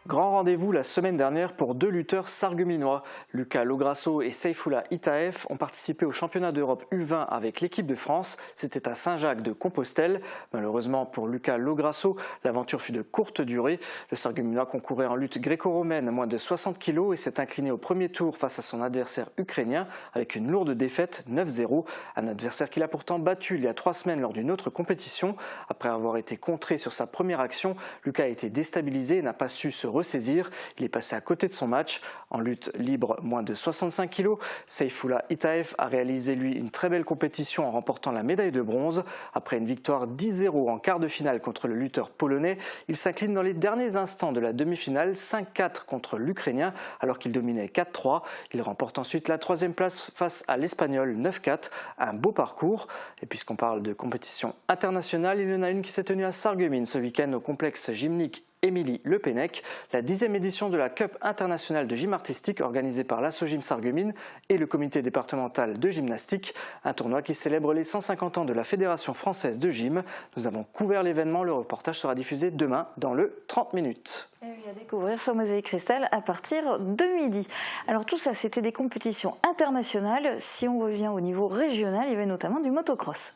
Grand rendez-vous la semaine dernière pour deux lutteurs sarregueminois. Lucas Lograsso et Seyfoula Itaef ont participé au championnat d'Europe U20 avec l'équipe de France. C'était à Saint-Jacques-de-Compostelle. Malheureusement pour Lucas Lograsso, l'aventure fut de courte durée. Le sarregueminois concourait en lutte gréco-romaine à moins de 60 kg et s'est incliné au premier tour face à son adversaire ukrainien avec une lourde défaite 9-0. Un adversaire qu'il a pourtant battu il y a 3 semaines lors d'une autre compétition. Après avoir été contré sur sa première action, Lucas a été déstabilisé et n'a pas su se ressaisir. Il est passé à côté de son match. En lutte libre moins de 65 kg, Seyfoula Itaef a réalisé lui une très belle compétition en remportant la médaille de bronze. Après une victoire 10-0 en quart de finale contre le lutteur polonais, il s'incline dans les derniers instants de la demi-finale 5-4 contre l'Ukrainien alors qu'il dominait 4-3. Il remporte ensuite la 3e place face à l'Espagnol 9-4. Un beau parcours. Et puisqu'on parle de compétition internationale, il y en a une qui s'est tenue à Sarreguemines ce week-end au complexe gymnique Émilie Le Pennec, la 10e édition de la Cup internationale de gym artistique organisée par l'Assogym Sarreguemines et le comité départemental de gymnastique, un tournoi qui célèbre les 150 ans de la Fédération française de gym. Nous avons couvert l'événement, le reportage sera diffusé demain dans le 30 minutes. Et oui, à découvrir sur Mosaïque Cristal à partir de midi. Alors tout ça, c'était des compétitions internationales. Si on revient au niveau régional, il y avait notamment du motocross.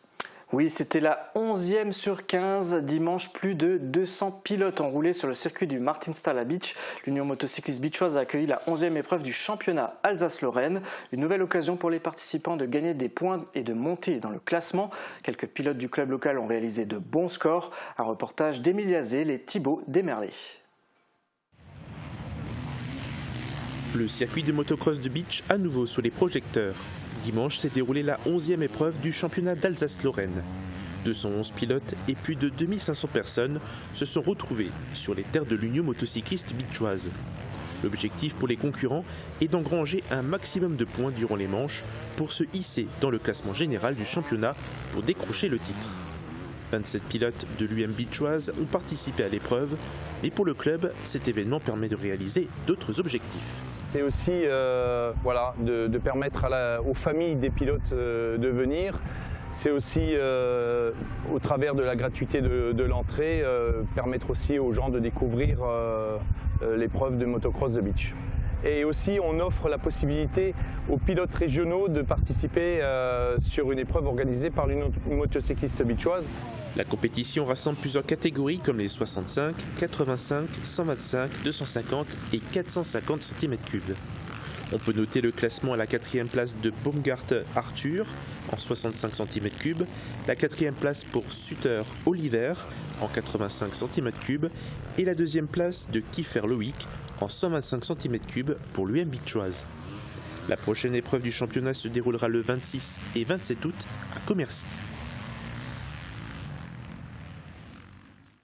Oui, c'était la 11e sur 15. Dimanche, plus de 200 pilotes ont roulé sur le circuit du Martinstal Beach. L'Union motocycliste beachoise a accueilli la 11e épreuve du championnat Alsace-Lorraine. Une nouvelle occasion pour les participants de gagner des points et de monter dans le classement. Quelques pilotes du club local ont réalisé de bons scores. Un reportage d'Emilia Zell et Thibaut Desmerlés. Le circuit de motocross de beach à nouveau sous les projecteurs. Dimanche s'est déroulée la 11e épreuve du championnat d'Alsace-Lorraine. 211 pilotes et plus de 2500 personnes se sont retrouvés sur les terres de l'Union motocycliste beachoise. L'objectif pour les concurrents est d'engranger un maximum de points durant les manches pour se hisser dans le classement général du championnat pour décrocher le titre. 27 pilotes de l'UM beachoise ont participé à l'épreuve, mais pour le club, cet événement permet de réaliser d'autres objectifs. C'est aussi de permettre aux familles des pilotes de venir. C'est aussi, au travers de la gratuité de l'entrée, permettre aussi aux gens de découvrir l'épreuve de motocross de beach. Et aussi, on offre la possibilité aux pilotes régionaux de participer sur une épreuve organisée par l'Union motocycliste beachoise. La compétition rassemble plusieurs catégories comme les 65, 85, 125, 250 et 450 cm3. On peut noter le classement à la 4e place de Baumgart Arthur en 65 cm3, la 4e place pour Sutter Oliver en 85 cm3 et la 2e place de Kiefer Loïc en 125 cm3 pour l'UM beachoise. La prochaine épreuve du championnat se déroulera le 26 et 27 août à Commercy.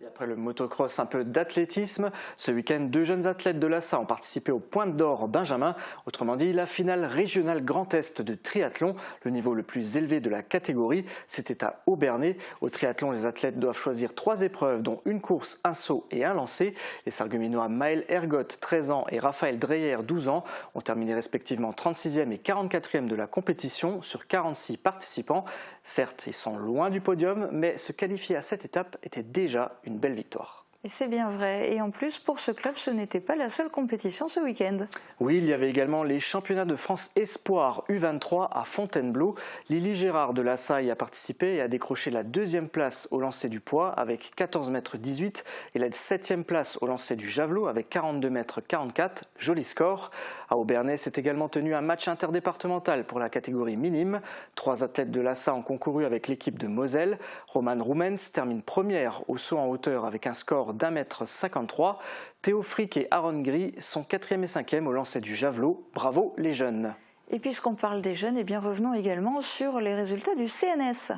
Après le motocross, un peu d'athlétisme. Ce week-end, 2 jeunes athlètes de l'ASSA ont participé au Pointe d'Or Benjamin. Autrement dit, la finale régionale Grand Est de triathlon, le niveau le plus élevé de la catégorie. C'était à Aubernais. Au triathlon, les athlètes doivent choisir 3 épreuves, dont une course, un saut et un lancer. Les sarregueminois Maël Ergotte, 13 ans, et Raphaël Dreyer, 12 ans, ont terminé respectivement 36e et 44e de la compétition sur 46 participants. Certes, ils sont loin du podium, mais se qualifier à cette étape était déjà une belle victoire. Et c'est bien vrai. Et en plus, pour ce club, ce n'était pas la seule compétition ce week-end. Oui, il y avait également les championnats de France Espoir U23 à Fontainebleau. Lily Gérard de l'ASSA y a participé et a décroché la 2e place au lancer du poids avec 14,18 m et la 7e place au lancer du javelot avec 42,44 m. Joli score. À Aubernais s'est également tenu un match interdépartemental pour la catégorie minime. 3 athlètes de l'ASSA ont concouru avec l'équipe de Moselle. Romane Roumens termine première au saut en hauteur avec un score d'1,53 m. Théo Frick et Aaron Gris sont 4e et 5e au lancer du javelot. Bravo les jeunes. Et puisqu'on parle des jeunes, eh bien revenons également sur les résultats du CNS.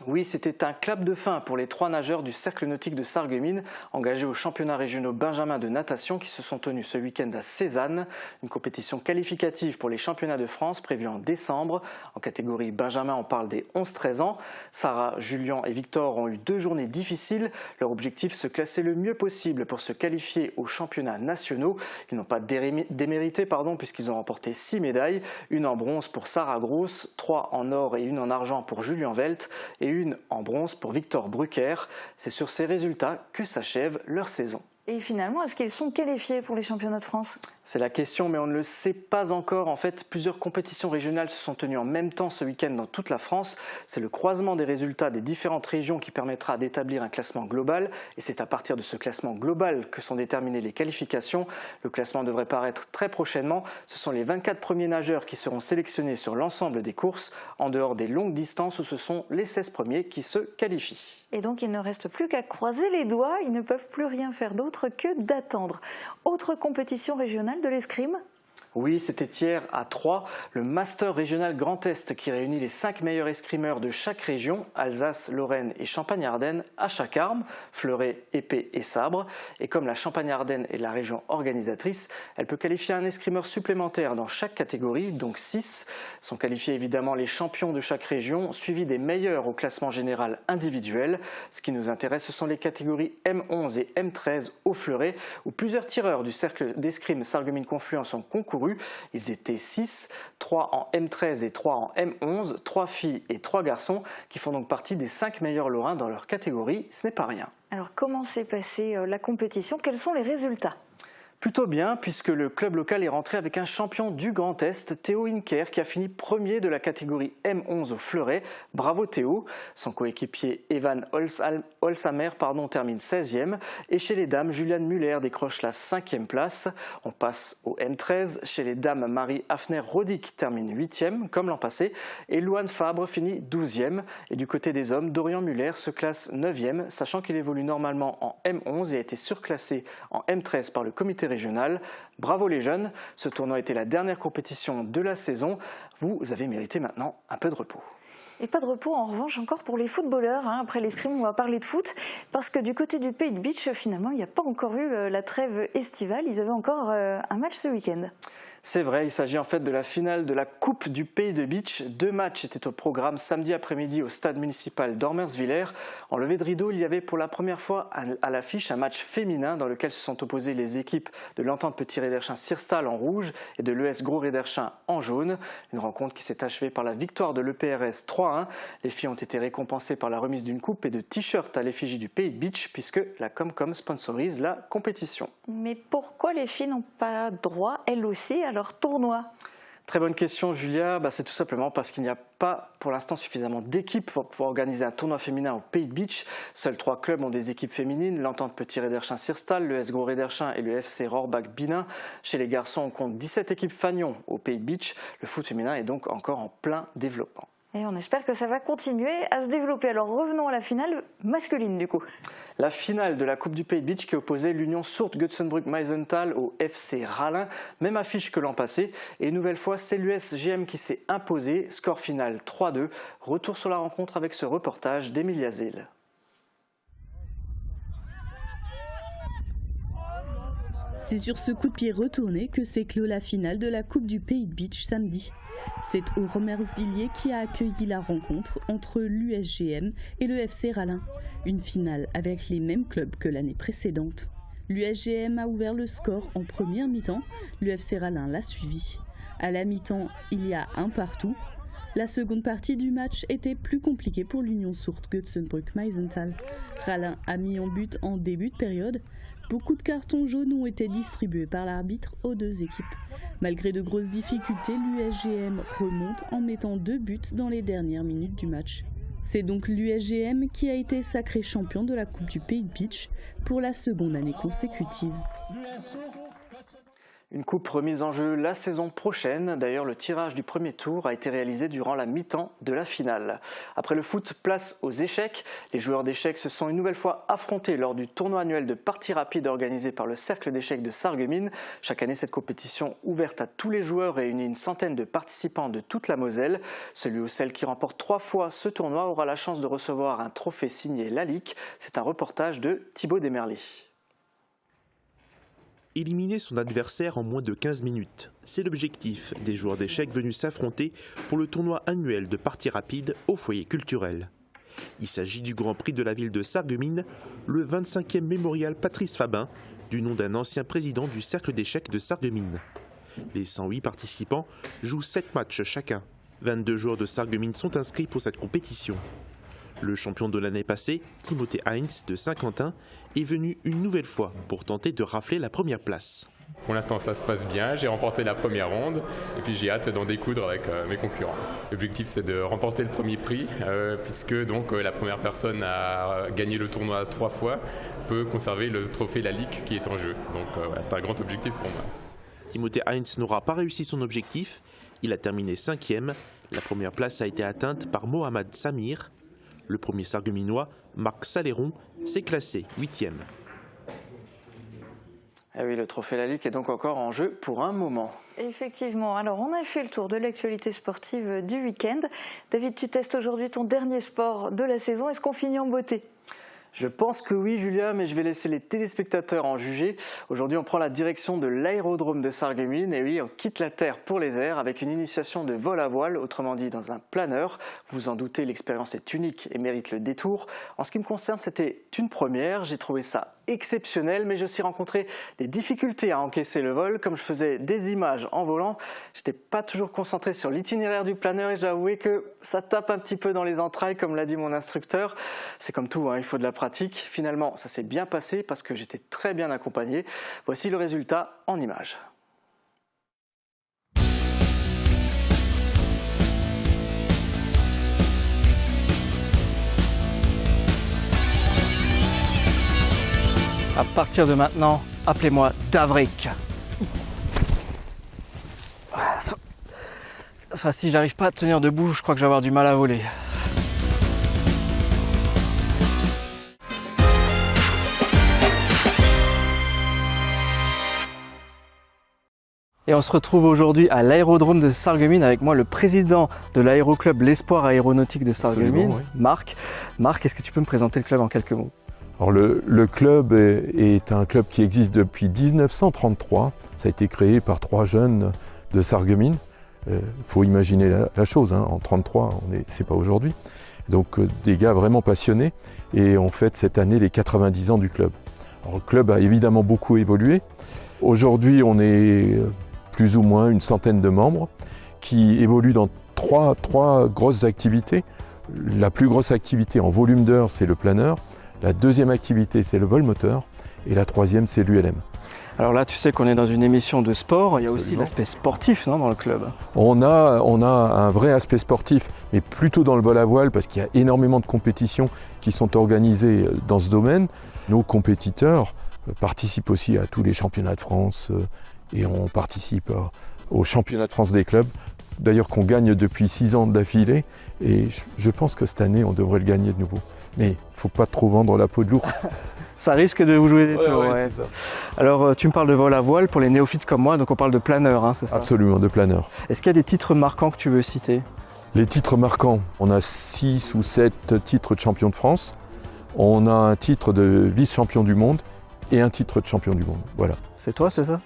Oui, c'était un clap de fin pour les 3 nageurs du Cercle nautique de Sarreguemines, engagés aux championnats régionaux Benjamin de natation qui se sont tenus ce week-end à Cézanne. Une compétition qualificative pour les championnats de France prévue en décembre. En catégorie Benjamin, on parle des 11-13 ans. Sarah, Julien et Victor ont eu 2 journées difficiles. Leur objectif, se classer le mieux possible pour se qualifier aux championnats nationaux. Ils n'ont pas démérité puisqu'ils ont remporté 6 médailles. Une en bronze pour Sarah Gross, 3 en or et 1 en argent pour Julien Velt et 1 en bronze pour Victor Brucker. C'est sur ces résultats que s'achève leur saison. Et finalement, est-ce qu'ils sont qualifiés pour les championnats de France ? C'est la question, mais on ne le sait pas encore. En fait, plusieurs compétitions régionales se sont tenues en même temps ce week-end dans toute la France. C'est le croisement des résultats des différentes régions qui permettra d'établir un classement global. Et c'est à partir de ce classement global que sont déterminées les qualifications. Le classement devrait paraître très prochainement. Ce sont les 24 premiers nageurs qui seront sélectionnés sur l'ensemble des courses, en dehors des longues distances où ce sont les 16 premiers qui se qualifient. Et donc, il ne reste plus qu'à croiser les doigts. Ils ne peuvent plus rien faire d'autre que d'attendre. Autre compétition régionale de l'escrime ? Oui, c'était hier à Troyes, le Master Régional Grand Est qui réunit les 5 meilleurs escrimeurs de chaque région, Alsace, Lorraine et Champagne-Ardenne, à chaque arme, fleuret, épée et sabre. Et comme la Champagne-Ardenne est la région organisatrice, elle peut qualifier un escrimeur supplémentaire dans chaque catégorie, donc 6. Sont qualifiés évidemment les champions de chaque région, suivis des meilleurs au classement général individuel. Ce qui nous intéresse, ce sont les catégories M11 et M13 au fleuret, où plusieurs tireurs du cercle d'escrime Sarreguemines-Confluence ont concouru. Ils étaient 6, 3 en M13 et 3 en M11, 3 filles et 3 garçons qui font donc partie des 5 meilleurs lorrains dans leur catégorie. Ce n'est pas rien. Alors comment s'est passée la compétition ? Quels sont les résultats ? Plutôt bien, puisque le club local est rentré avec un champion du Grand Est, Théo Inker, qui a fini premier de la catégorie M11 au fleuret. Bravo Théo. Son coéquipier Evan Holzhammer termine 16e. Et chez les dames, Juliane Muller décroche la 5e place. On passe au M13. Chez les dames, Marie Hafner-Rodic termine 8e, comme l'an passé. Et Louane Fabre finit 12e. Et du côté des hommes, Dorian Muller se classe 9e, sachant qu'il évolue normalement en M11 et a été surclassé en M13 par le comité régional. Bravo les jeunes, ce tournoi était la dernière compétition de la saison. Vous avez mérité maintenant un peu de repos. Et pas de repos en revanche encore pour les footballeurs. Après l'escrime, on va parler de foot. Parce que du côté du Pays de Bitche, finalement, il n'y a pas encore eu la trêve estivale. Ils avaient encore un match ce week-end. C'est vrai, il s'agit en fait de la finale de la Coupe du Pays de Bitche. 2 matchs étaient au programme samedi après-midi au stade municipal d'Ormerswiller. En levée de rideau, il y avait pour la première fois à l'affiche un match féminin dans lequel se sont opposées les équipes de l'Entente Petit Réderchin-Sirstal en rouge et de l'ES Gros Réderchin en jaune. Une rencontre qui s'est achevée par la victoire de l'EPRS 3-1. Les filles ont été récompensées par la remise d'une coupe et de t-shirts à l'effigie du Pays de Bitche puisque la Comcom sponsorise la compétition. Mais pourquoi les filles n'ont pas droit, elles aussi, à leur tournoi ? Très bonne question Julia, c'est tout simplement parce qu'il n'y a pas pour l'instant suffisamment d'équipes pour pouvoir organiser un tournoi féminin au Pays de Bitche. Seuls 3 clubs ont des équipes féminines, l'Entente Petit Réderchin-Sirstal, l'ES Gros Réderchin et le FC Rohrbach-Binin. Chez les garçons, on compte 17 équipes Fagnon au Pays de Bitche. Le foot féminin est donc encore en plein développement. Et on espère que ça va continuer à se développer. Alors revenons à la finale masculine du coup. La finale de la Coupe du Pays de Bitche qui opposait l'Union Sourthe-Götzenbrück-Meisenthal au FC Rallin. Même affiche que l'an passé. Et une nouvelle fois, c'est l'USGM qui s'est imposé. Score final 3-2. Retour sur la rencontre avec ce reportage d'Emilia Zell. C'est sur ce coup de pied retourné que s'est clos la finale de la Coupe du Pays de Bitche samedi. C'est au Romersvilliers qui a accueilli la rencontre entre l'USGM et le FC Rallin. Une finale avec les mêmes clubs que l'année précédente. L'USGM a ouvert le score en première mi-temps, le FC Rallin l'a suivi. À la mi-temps, il y a un partout. La seconde partie du match était plus compliquée pour l'Union Sourthe-Götzenbrück-Meisenthal. Rallin a mis en but en début de période. Beaucoup de cartons jaunes ont été distribués par l'arbitre aux 2 équipes. Malgré de grosses difficultés, l'USGM remonte en mettant 2 buts dans les dernières minutes du match. C'est donc l'USGM qui a été sacré champion de la Coupe du Pays de Bitche pour la 2e année consécutive. Une coupe remise en jeu la saison prochaine. D'ailleurs, le tirage du premier tour a été réalisé durant la mi-temps de la finale. Après le foot, place aux échecs. Les joueurs d'échecs se sont une nouvelle fois affrontés lors du tournoi annuel de parties rapides organisé par le Cercle d'échecs de Sarreguemines. Chaque année, cette compétition ouverte à tous les joueurs réunit une centaine de participants de toute la Moselle. Celui ou celle qui remporte 3 fois ce tournoi aura la chance de recevoir un trophée signé Lalique. C'est un reportage de Thibaut Desmerlet. Éliminer son adversaire en moins de 15 minutes, c'est l'objectif des joueurs d'échecs venus s'affronter pour le tournoi annuel de parties rapides au foyer culturel. Il s'agit du Grand Prix de la ville de Sarreguemines, le 25e mémorial Patrice Fabin, du nom d'un ancien président du Cercle d'échecs de Sarreguemines. Les 108 participants jouent 7 matchs chacun. 22 joueurs de Sarreguemines sont inscrits pour cette compétition. Le champion de l'année passée, Timothée Heinz de Saint-Quentin, est venu une nouvelle fois pour tenter de rafler la première place. Pour l'instant, ça se passe bien. J'ai remporté la première ronde et puis j'ai hâte d'en découdre avec mes concurrents. L'objectif, c'est de remporter le premier prix puisque donc la première personne à gagner le tournoi 3 fois peut conserver le trophée La Ligue qui est en jeu. Donc voilà, c'est un grand objectif pour moi. Timothée Heinz n'aura pas réussi son objectif. Il a terminé 5e. La première place a été atteinte par Mohamed Samir. Le premier Sarregueminois, Marc Saléron, s'est classé 8e. Eh oui, le trophée La Ligue est donc encore en jeu pour un moment. Effectivement. Alors, on a fait le tour de l'actualité sportive du week-end. David, tu testes aujourd'hui ton dernier sport de la saison. Est-ce qu'on finit en beauté ? Je pense que oui, Julia, mais je vais laisser les téléspectateurs en juger. Aujourd'hui, on prend la direction de l'aérodrome de Sarreguemines. Et oui, on quitte la terre pour les airs avec une initiation de vol à voile, autrement dit dans un planeur. Vous en doutez, l'expérience est unique et mérite le détour. En ce qui me concerne, c'était une première. J'ai trouvé ça exceptionnel, mais j'ai aussi rencontré des difficultés à encaisser le vol. Comme je faisais des images en volant, j'étais pas toujours concentré sur l'itinéraire du planeur et j'avouais que ça tape un petit peu dans les entrailles, comme l'a dit mon instructeur. C'est comme tout, hein, il faut de la pratique. Finalement, ça s'est bien passé parce que j'étais très bien accompagné. Voici le résultat en images. À partir de maintenant, appelez-moi Davrik. Enfin, si j'arrive pas à tenir debout, je crois que je vais avoir du mal à voler. Et on se retrouve aujourd'hui à l'aérodrome de Sarreguemines avec moi, le président de l'aéroclub L'Espoir Aéronautique de Sarreguemines, oui. Marc. Marc, est-ce que tu peux me présenter le club en quelques mots ? Alors le club est un club qui existe depuis 1933. Ça a été créé par 3 jeunes de Sarreguemines. Faut imaginer la chose, hein. En 1933, c'est pas aujourd'hui. Donc des gars vraiment passionnés. Et on fête cette année les 90 ans du club. Alors, le club a évidemment beaucoup évolué. Aujourd'hui, on est plus ou moins une centaine de membres qui évoluent dans trois grosses activités. La plus grosse activité en volume d'heures, c'est le planeur. La deuxième activité, c'est le vol moteur. Et la troisième, c'est l'ULM. Alors là, tu sais qu'on est dans une émission de sport. Il y a aussi Absolument. l'aspect sportif, non, dans le club. On a un vrai aspect sportif, mais plutôt dans le vol à voile, parce qu'il y a énormément de compétitions qui sont organisées dans ce domaine. Nos compétiteurs participent aussi à tous les championnats de France et on participe au championnat de France des clubs. D'ailleurs qu'on gagne depuis 6 ans d'affilée et je pense que cette année on devrait le gagner de nouveau. Mais il ne faut pas trop vendre la peau de l'ours. Ça risque de vous jouer des tours. Ouais. C'est ça. Alors, tu me parles de vol à voile pour les néophytes comme moi, donc on parle de planeur, hein, c'est ça ? Absolument, de planeur. Est-ce qu'il y a des titres marquants que tu veux citer ? Les titres marquants, on a 6 ou 7 titres de champion de France. On a un titre de vice-champion du monde et un titre de champion du monde. Voilà. C'est toi, c'est ça ?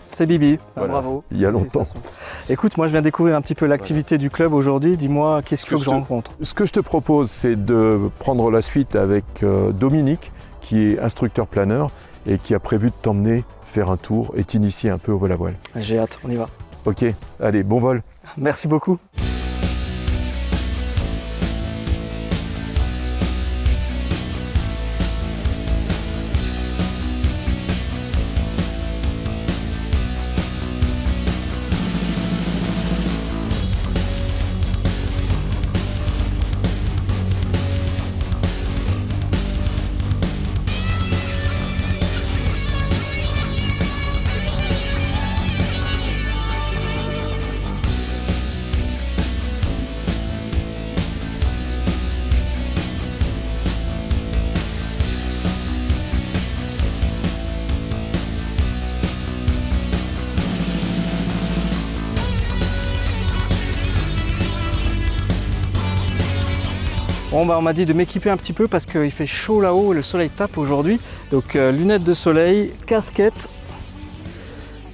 C'est Bibi, Voilà. Bravo. Il y a longtemps. Félicitations. Écoute, moi je viens découvrir un petit peu l'activité du club aujourd'hui. Dis-moi, qu'est-ce qu'il faut que je rencontre ? Ce que je te propose, c'est de prendre la suite avec Dominique, qui est instructeur planeur et qui a prévu de t'emmener faire un tour et t'initier un peu au vol à voile. J'ai hâte, on y va. Ok, allez, bon vol. Merci beaucoup. Bon, bah, on m'a dit de m'équiper un petit peu parce qu'il fait chaud là-haut, le soleil tape aujourd'hui. Donc lunettes de soleil, casquette.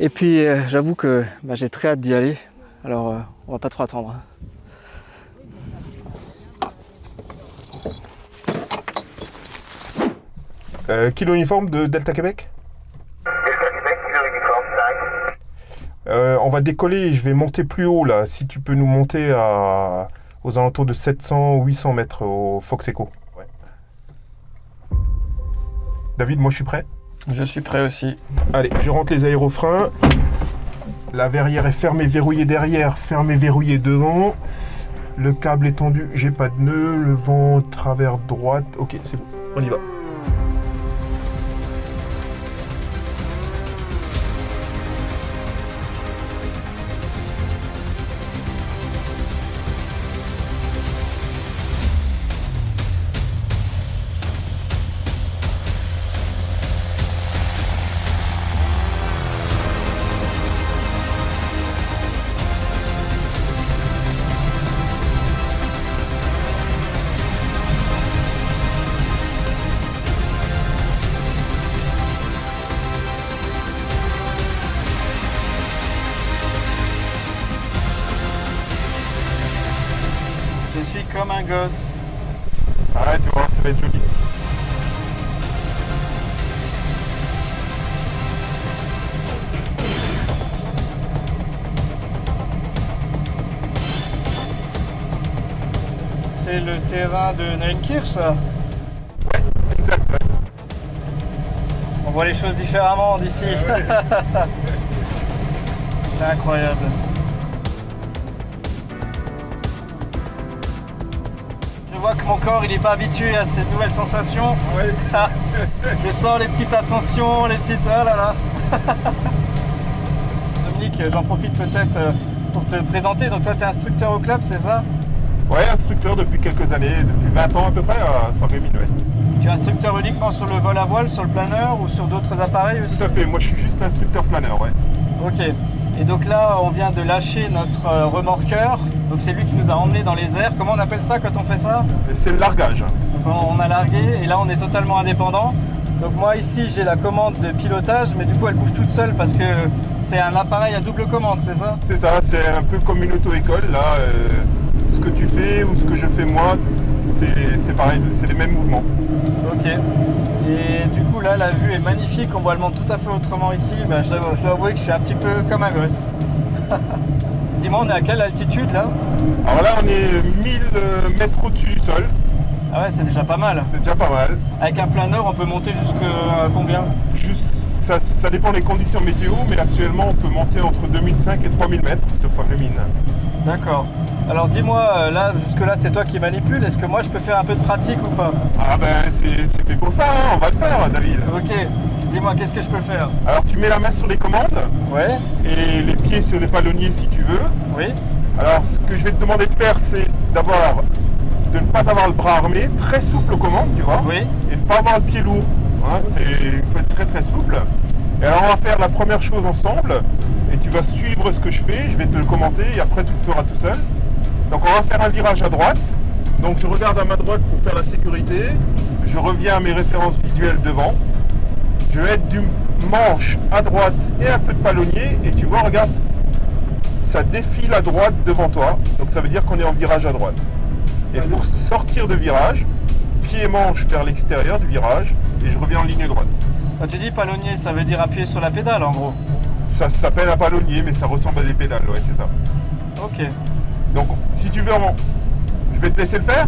Et puis j'avoue que j'ai très hâte d'y aller. Alors on va pas trop attendre. Kilo uniforme de Delta Québec. Delta Québec, kilo uniforme, 5. On va décoller et je vais monter plus haut là. Si tu peux nous monter aux alentours de 700 ou 800 mètres au Fox Echo. Ouais. David, moi je suis prêt. Je suis prêt aussi. Allez, je rentre les aérofreins. La verrière est fermée, verrouillée derrière, fermée, verrouillée devant. Le câble est tendu, j'ai pas de nœud, le vent travers droite. Ok, c'est bon, on y va. Je suis comme un gosse. Arrête, tu vas voir, ça va être joli. C'est le terrain de Neunkirch, ça. Ouais, exact. Ouais. On voit les choses différemment d'ici. C'est incroyable. Je vois que mon corps il n'est pas habitué à cette nouvelle sensation. Ouais. Je sens les petites ascensions, les petites... Ah là là. Dominique, j'en profite peut-être pour te présenter. Donc toi tu es instructeur au club, c'est ça? Ouais, instructeur depuis quelques années, depuis 20 ans à peu près à Sarreguemines. Ouais. Tu es instructeur uniquement sur le vol à voile, sur le planeur ou sur d'autres appareils aussi? Tout à fait, moi je suis juste instructeur planeur, ouais. Ok. Et donc là, on vient de lâcher notre remorqueur. Donc c'est lui qui nous a emmenés dans les airs. Comment on appelle ça quand on fait ça? C'est le largage. Donc on a largué et là on est totalement indépendant. Donc moi ici j'ai la commande de pilotage, mais du coup elle bouge toute seule parce que c'est un appareil à double commande, c'est ça? C'est ça, c'est un peu comme une auto-école. Là, ce que tu fais ou ce que je fais moi, c'est pareil, c'est les mêmes mouvements. Ok. Et du coup là la vue est magnifique, on voit le monde tout à fait autrement ici. Ben, je dois avouer que je suis un petit peu comme un gosse. Dis-moi, on est à quelle altitude là? Alors là on est 1000 mètres au-dessus du sol. Ah ouais, c'est déjà pas mal. C'est déjà pas mal. Avec un planeur, on peut monter jusqu'à combien? Ça dépend des conditions météo, mais actuellement on peut monter entre 2005 et 3000 mètres sur Sarreguemines. D'accord. Alors dis-moi, là, jusque-là, c'est toi qui manipules. Est-ce que moi, je peux faire un peu de pratique ou pas? Ah ben, c'est fait pour ça, hein, on va le faire, David. Ok. Dis-moi, qu'est-ce que je peux faire? Alors, tu mets la main sur les commandes. Ouais. Et les pieds sur les palonniers si tu veux. Oui. Alors, ce que je vais te demander de faire, c'est de ne pas avoir le bras armé, très souple aux commandes, tu vois. Oui. Et de ne pas avoir le pied lourd. Hein, il faut être très très souple. Et alors, on va faire la première chose ensemble. Et tu vas suivre ce que je fais, je vais te le commenter et après tu le feras tout seul. Donc on va faire un virage à droite. Donc je regarde à ma droite pour faire la sécurité. Je reviens à mes références visuelles devant. Je vais mettre du manche à droite et un peu de palonnier. Et tu vois, regarde, ça défile à droite devant toi. Donc ça veut dire qu'on est en virage à droite. Et pour sortir de virage, pied et manche vers l'extérieur du virage. Et je reviens en ligne droite. Quand tu dis palonnier, ça veut dire appuyer sur la pédale en gros? Ça s'appelle un palonnier, mais ça ressemble à des pédales, ouais, c'est ça. Ok. Donc, si tu veux, je vais te laisser le faire.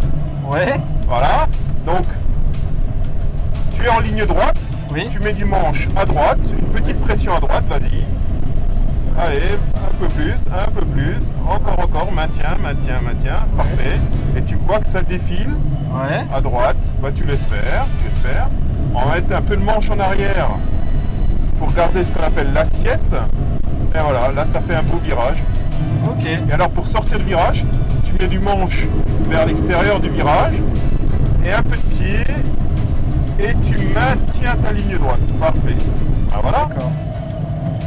Ouais. Voilà. Donc, tu es en ligne droite. Oui. Tu mets du manche à droite, une petite pression à droite, vas-y. Allez, un peu plus, encore, maintien. Parfait. Et tu vois que ça défile. Ouais. À droite. Bah, tu laisses faire. On va mettre un peu de manche en arrière pour garder ce qu'on appelle l'assiette. Et voilà, là tu as fait un beau virage. Ok. Et alors pour sortir du virage, tu mets du manche vers l'extérieur du virage et un peu de pied et tu maintiens ta ligne droite. Parfait. Ah voilà. D'accord.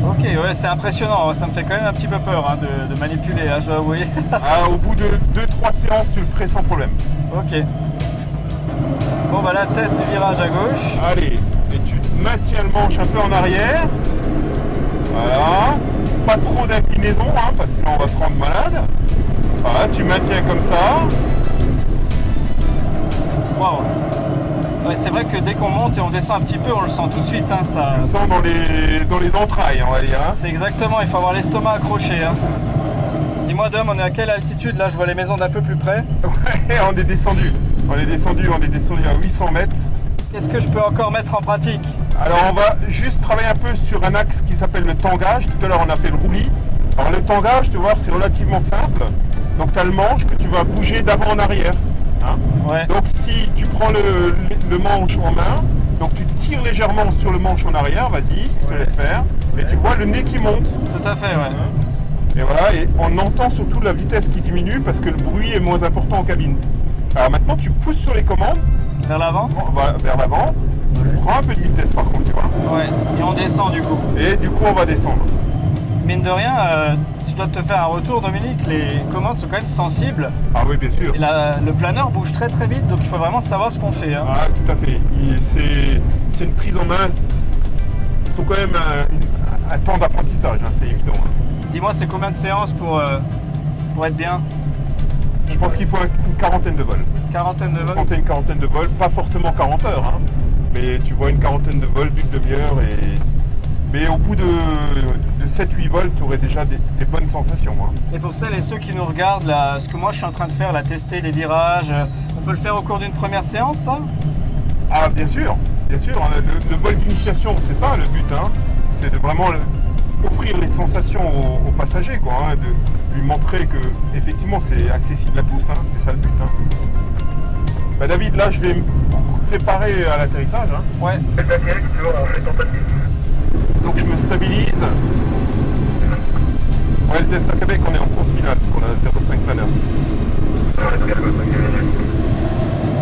Ok, ouais, c'est impressionnant. Ça me fait quand même un petit peu peur hein, de manipuler, hein, je dois avouer. Au bout de 2-3 séances, tu le ferais sans problème. Ok. Bon bah là, test du virage à gauche. Allez. Et tu maintiens le manche un peu en arrière. Voilà. Pas trop d'inclinaison, hein, parce que sinon on va se rendre malade. Voilà, tu maintiens comme ça. Waouh. Ouais, c'est vrai que dès qu'on monte et on descend un petit peu, on le sent tout de suite. Hein, ça... On le sent dans les entrailles, on va dire. Hein. C'est exactement, il faut avoir l'estomac accroché. Hein. Dis-moi Dom, on est à quelle altitude là? Je vois les maisons d'un peu plus près. Ouais, on est descendu à 800 mètres. Qu'est-ce que je peux encore mettre en pratique? Alors on va juste travailler un peu sur un axe qui s'appelle le tangage. Tout à l'heure on a fait le roulis. Alors le tangage, tu vois, c'est relativement simple. Donc tu as le manche que tu vas bouger d'avant en arrière. Hein, ouais. Donc si tu prends le manche en main, donc tu tires légèrement sur le manche en arrière, vas-y, je te laisse faire. Et tu vois le nez qui monte. Tout à fait, ouais. Et voilà, et on entend surtout la vitesse qui diminue parce que le bruit est moins important en cabine. Alors maintenant tu pousses sur les commandes. Vers l'avant? Vers l'avant. Tu prends un peu de vitesse par contre, tu vois. Ouais, et on descend du coup. Et du coup on va descendre. Mine de rien, si je dois te faire un retour Dominique, les commandes sont quand même sensibles. Ah oui, bien sûr. Et le planeur bouge très très vite, donc il faut vraiment savoir ce qu'on fait. Hein. Ah tout à fait. C'est une prise en main. Il faut quand même un temps d'apprentissage, hein, c'est évident. Hein. Dis-moi, c'est combien de séances pour être bien? Je pense qu'il faut une quarantaine de vols. Quarantaine de vols? Compter une quarantaine de vols, pas forcément 40 heures, hein, mais tu vois une quarantaine de vols d'une demi-heure. Mais au bout de 7-8 vols, tu aurais déjà des bonnes sensations. Hein. Et pour celles et ceux qui nous regardent, là, ce que moi je suis en train de faire, là, tester les virages, on peut le faire au cours d'une première séance, ça? Ah bien sûr, bien sûr. Le vol d'initiation, c'est ça le but. Hein. C'est de vraiment offrir les sensations aux passagers, quoi, hein, de lui montrer que effectivement c'est accessible à tous, hein, c'est ça le but. Hein. Bah, David, là je vais me préparer à l'atterrissage. Hein. Ouais. Donc je me stabilise. Ouais, le Delta Québec, on est en courte finale, parce qu'on a 0,5 planeur.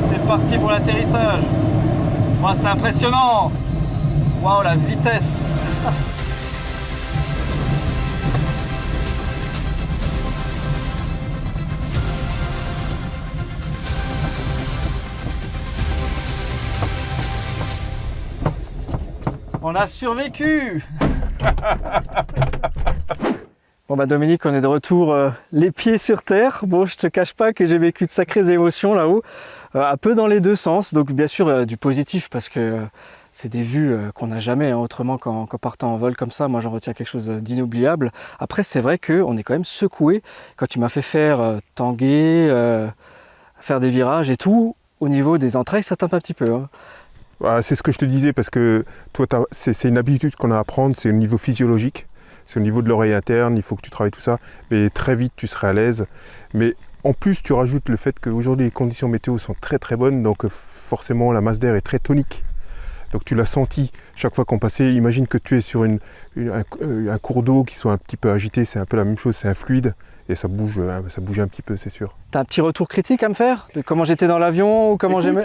C'est parti pour l'atterrissage. Wow, c'est impressionnant. Waouh, la vitesse. On a survécu. Bon bah Dominique, on est de retour les pieds sur terre. Bon, je te cache pas que j'ai vécu de sacrées émotions là-haut, un peu dans les deux sens. Donc bien sûr du positif parce que c'est des vues qu'on n'a jamais hein, autrement qu'en partant en vol comme ça. Moi j'en retiens quelque chose d'inoubliable. Après c'est vrai qu'on est quand même secoué quand tu m'as fait faire tanguer, faire des virages et tout. Au niveau des entrailles, ça tape un petit peu. Hein. Bah, c'est ce que je te disais parce que toi, c'est une habitude qu'on a à prendre, c'est au niveau physiologique, c'est au niveau de l'oreille interne, il faut que tu travailles tout ça, mais très vite tu seras à l'aise. Mais en plus, tu rajoutes le fait qu'aujourd'hui les conditions météo sont très très bonnes, donc forcément la masse d'air est très tonique. Donc tu l'as senti chaque fois qu'on passait. Imagine que tu es sur un cours d'eau qui soit un petit peu agité, c'est un peu la même chose, c'est un fluide. Et ça bouge un petit peu, c'est sûr. T'as un petit retour critique à me faire de comment j'étais dans l'avion ou comment j'aimais?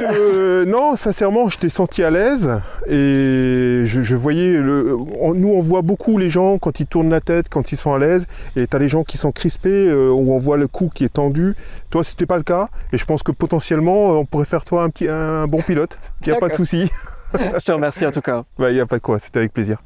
Non, sincèrement, je t'ai senti à l'aise et je voyais. Nous, on voit beaucoup les gens quand ils tournent la tête, quand ils sont à l'aise, et t'as les gens qui sont crispés où on voit le cou qui est tendu. Toi, c'était pas le cas, et je pense que potentiellement, on pourrait faire toi un bon pilote. Il n'y a pas de souci. Je te remercie en tout cas. Il n'y a pas de quoi, c'était avec plaisir.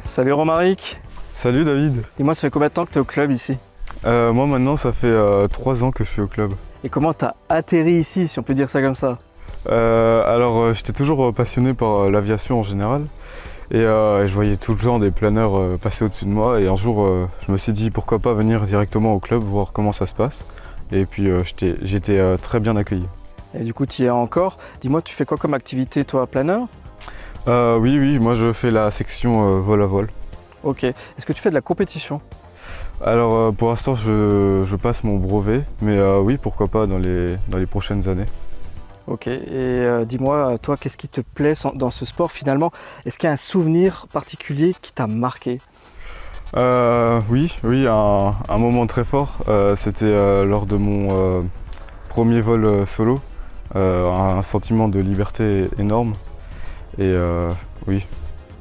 Salut Romaric. Salut David. Dis-moi, ça fait combien de temps que tu es au club ici? Moi maintenant ça fait 3 ans que je suis au club. Et comment tu as atterri ici, si on peut dire ça comme ça? Alors j'étais toujours passionné par l'aviation en général et je voyais tout le temps des planeurs passer au-dessus de moi et un jour je me suis dit pourquoi pas venir directement au club voir comment ça se passe et puis j'étais très bien accueilli. Et du coup tu y es encore. Dis-moi, tu fais quoi comme activité toi, planeur? Oui, moi je fais la section vol à vol. Ok. Est-ce que tu fais de la compétition? Alors pour l'instant je passe mon brevet, mais oui, pourquoi pas dans les prochaines années. Ok, et dis-moi, toi, qu'est-ce qui te plaît dans ce sport finalement? Est-ce qu'il y a un souvenir particulier qui t'a marqué? Oui, un moment très fort, c'était lors de mon premier vol solo, un sentiment de liberté énorme. Et oui.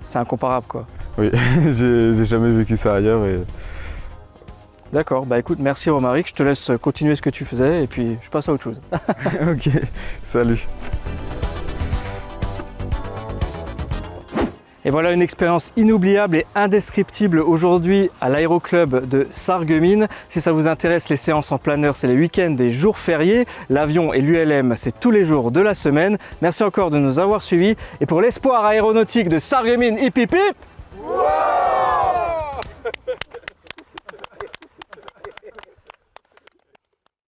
C'est incomparable quoi. Oui, j'ai jamais vécu ça ailleurs. Et... D'accord, bah écoute, merci Romaric, je te laisse continuer ce que tu faisais et puis je passe à autre chose. Ok, salut. Et voilà une expérience inoubliable et indescriptible aujourd'hui à l'aéroclub de Sarreguemines. Si ça vous intéresse, les séances en planeur, c'est les week-ends des jours fériés. L'avion et l'ULM, c'est tous les jours de la semaine. Merci encore de nous avoir suivis. Et pour l'espoir aéronautique de Sarreguemines, hip hip hip!